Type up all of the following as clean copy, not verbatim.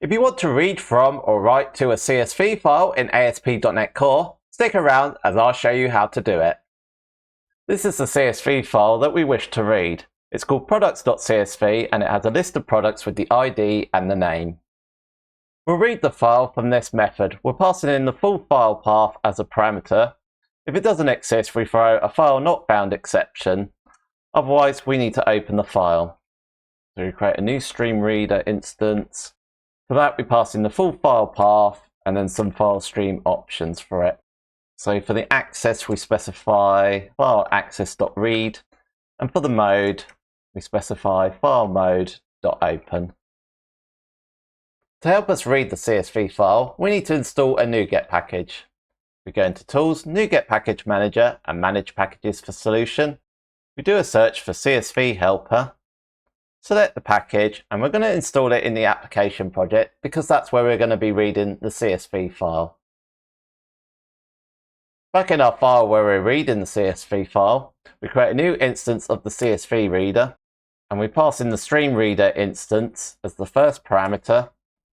If you want to read from or write to a CSV file in ASP.NET Core, stick around as I'll show you how to do it. This is the CSV file that we wish to read. It's called products.csv and it has a list of products with the ID and the name. We'll read the file from this method. We're passing in the full file path as a parameter. If it doesn't exist, we throw a file not found exception. Otherwise, we need to open the file. So we create a new stream reader instance. For that, we pass in the full file path and then some file stream options for it. So for the access, we specify file access.read, and for the mode, we specify file mode.open. To help us read the CSV file, we need to install a NuGet package. We go into Tools, NuGet Package Manager, and Manage Packages for Solution. We do a search for CSV Helper, select the package, and we're going to install it in the application project because that's where we're going to be reading the CSV file. Back in our file where we're reading the CSV file, we create a new instance of the CSV reader, and we pass in the stream reader instance as the first parameter.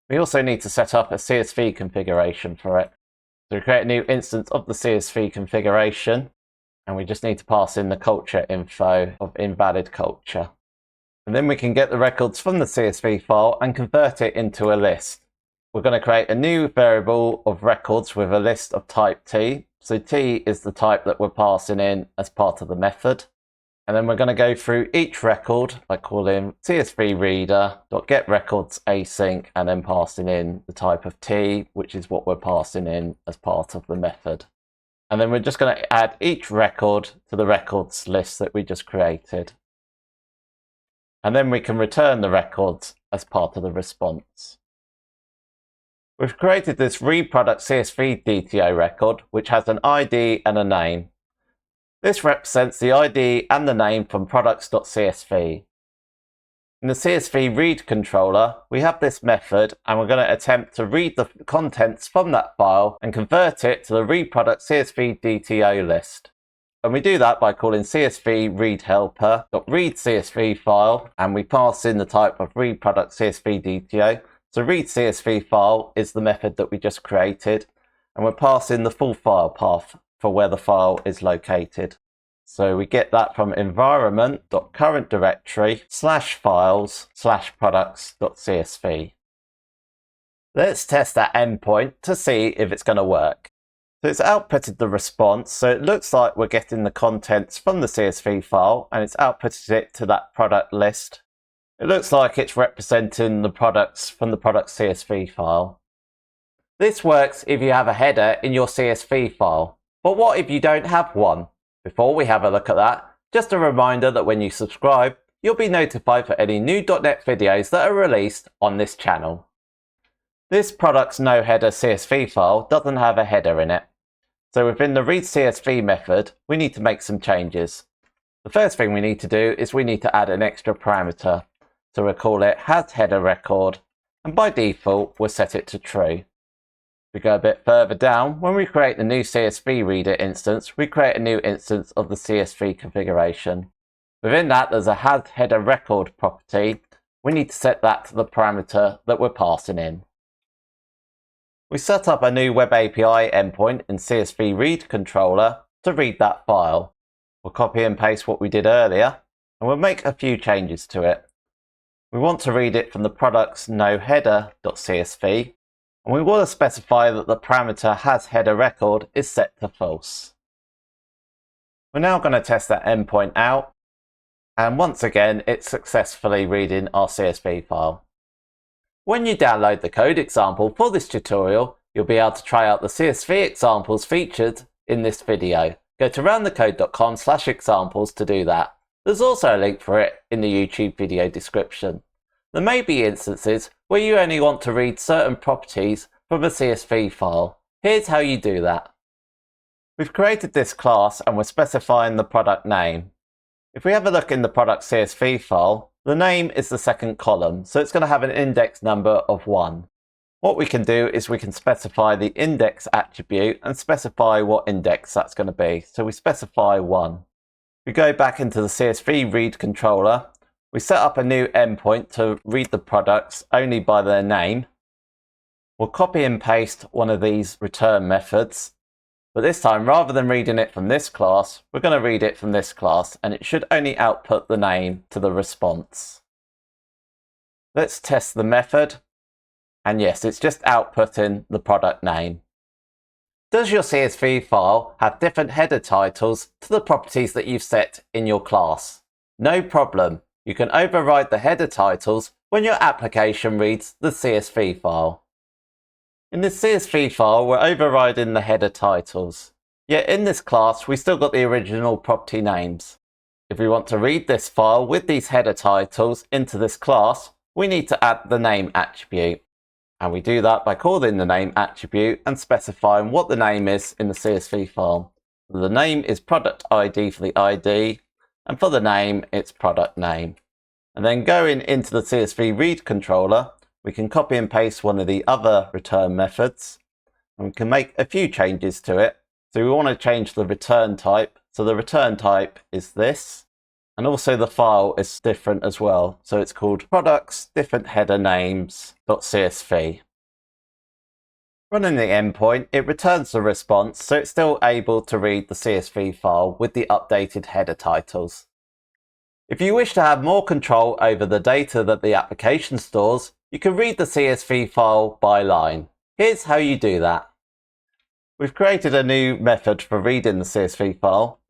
We also need to set up a CSV configuration for it. So we create a new instance of the CSV configuration, and we just need to pass in the culture info of invalid culture. And then we can get the records from the CSV file and convert it into a list. We're going to create a new variable of records with a list of type T. So T is the type that we're passing in as part of the method. And then we're going to go through each record by calling CSV reader.getRecords async and then passing in the type of T, which is what we're passing in as part of the method. And then we're just going to add each record to the records list that we just created. And then we can return the records as part of the response. We've created this read product CSV DTO record, which has an ID and a name. This represents the ID and the name from products.csv. In the CSV read controller, we have this method, and we're going to attempt to read the contents from that file and convert it to the read product CSV DTO list. And we do that by calling CSV read helper.read CSV file, and we pass in the type of read product CSV DTO. So read CSV file is the method that we just created, and we're passing the full file path for where the file is located. So we get that from environment.current-directory/files/products.csv. Let's test that endpoint to see if it's going to work. So it's outputted the response, so it looks like we're getting the contents from the CSV file and it's outputted it to that product list. It looks like it's representing the products from the product CSV file. This works if you have a header in your CSV file, but what if you don't have one? Before we have a look at that, just a reminder that when you subscribe, you'll be notified for any new .NET videos that are released on this channel. This product's no header CSV file doesn't have a header in it. So within the read CSV method, we need to make some changes. The first thing we need to do is we need to add an extra parameter. So we'll call it has header record, and by default, we'll set it to true. If we go a bit further down, when we create the new CSV reader instance, we create a new instance of the CSV configuration. Within that, there's a has header record property. We need to set that to the parameter that we're passing in. We set up a new Web API endpoint in CSV read controller to read that file. We'll copy and paste what we did earlier, and we'll make a few changes to it. We want to read it from the products noHeader.csv, and we want to specify that the parameter has header record is set to false. We're now going to test that endpoint out, and once again, it's successfully reading our CSV file. When you download the code example for this tutorial, you'll be able to try out the CSV examples featured in this video. Go to roundthecode.com/examples to do that. There's also a link for it in the YouTube video description. There may be instances where you only want to read certain properties from a CSV file. Here's how you do that. We've created this class and we're specifying the product name. If we have a look in the product CSV file, the name is the second column, so it's going to have an index number of 1. What we can do is we can specify the index attribute and specify what index that's going to be. So we specify 1. We go back into the CSV read controller. We set up a new endpoint to read the products only by their name. we'll copy and paste one of these return methods. But this time, rather than reading it from this class, we're going to read it from this class, and it should only output the name to the response. Let's test the method. And yes, it's just outputting the product name. Does your CSV file have different header titles to the properties that you've set in your class? No problem. You can override the header titles when your application reads the CSV file. In this CSV file, we're overriding the header titles. Yet in this class, we still got the original property names. If we want to read this file with these header titles into this class, we need to add the name attribute. And we do that by calling the name attribute and specifying what the name is in the CSV file. The name is product ID for the ID, and for the name, it's product name. And then going into the CSV read controller, we can copy and paste one of the other return methods, and we can make a few changes to it. So we want to change the return type. So the return type is this, and also the file is different as well. So it's called products different header names.csv. Running the endpoint, it returns the response, so it's still able to read the CSV file with the updated header titles. If you wish to have more control over the data that the application stores, you can read the CSV file by line. Here's how you do that. We've created a new method for reading the CSV file.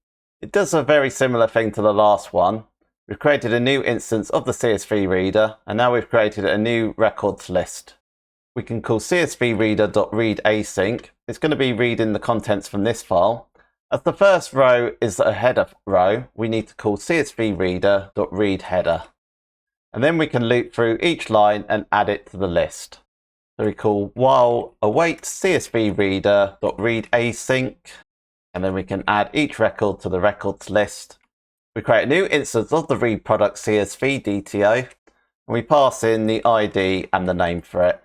It does a very similar thing to the last one. We've created a new instance of the CSV reader, and now we've created a new records list. We can call csvreader.readAsync. It's going to be reading the contents from this file. As the first row is a header row, we need to call csvreader.readHeader. And then we can loop through each line and add it to the list. So we call while await csvreader.readAsync, and then we can add each record to the records list. We create a new instance of the read product CSV DTO, and we pass in the ID and the name for it.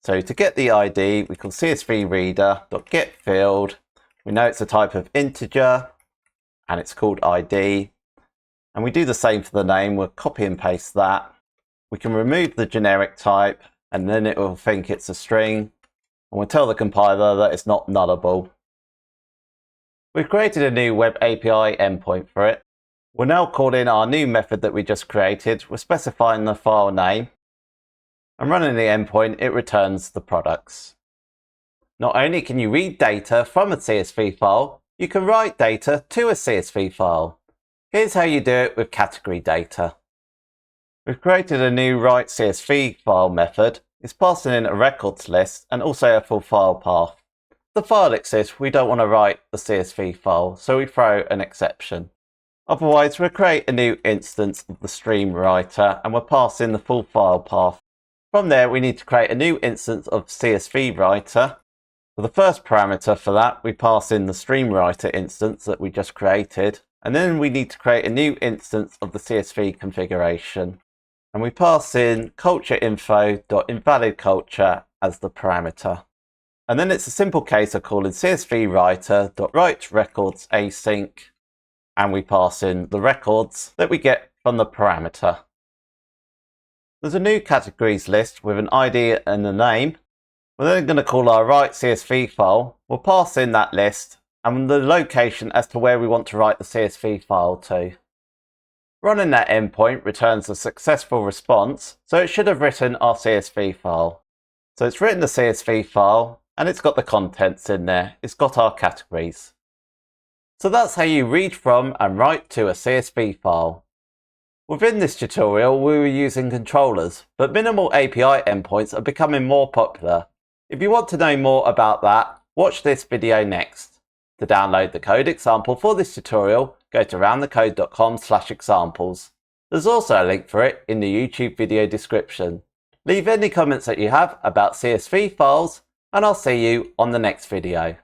So to get the ID, we call csvreader.getField. We know it's a type of integer, and it's called ID. And we do the same for the name. We'll copy and paste that. We can remove the generic type, and then it will think it's a string. And we'll tell the compiler that it's not nullable. We've created a new web API endpoint for it. We'll now call in our new method that we just created. We're specifying the file name. And running the endpoint, it returns the products. Not only can you read data from a CSV file, you can write data to a CSV file. Here's how you do it with category data. We've created a new write CSV file method. It's passing in a records list and also a full file path. If the file exists, we don't want to write the CSV file, so we throw an exception. Otherwise, we'll create a new instance of the stream writer and we'll pass in the full file path. From there, we need to create a new instance of CSV writer. For the first parameter for that, we pass in the stream writer instance that we just created. And then we need to create a new instance of the CSV configuration. And we pass in cultureinfo.invalidCulture as the parameter. And then it's a simple case of calling csvwriter.writeRecordsAsync. And we pass in the records that we get from the parameter. There's a new categories list with an ID and a name. We're then going to call our write CSV file. We'll pass in that list and the location as to where we want to write the CSV file to. Running that endpoint returns a successful response, so it should have written our CSV file. So it's written the CSV file and it's got the contents in there. It's got our categories. So that's how you read from and write to a CSV file. Within this tutorial, we were using controllers, but minimal API endpoints are becoming more popular. If you want to know more about that, watch this video next. To download the code example for this tutorial, go to roundthecode.com/examples. There's also a link for it in the YouTube video description. Leave any comments that you have about CSV files, and I'll see you on the next video.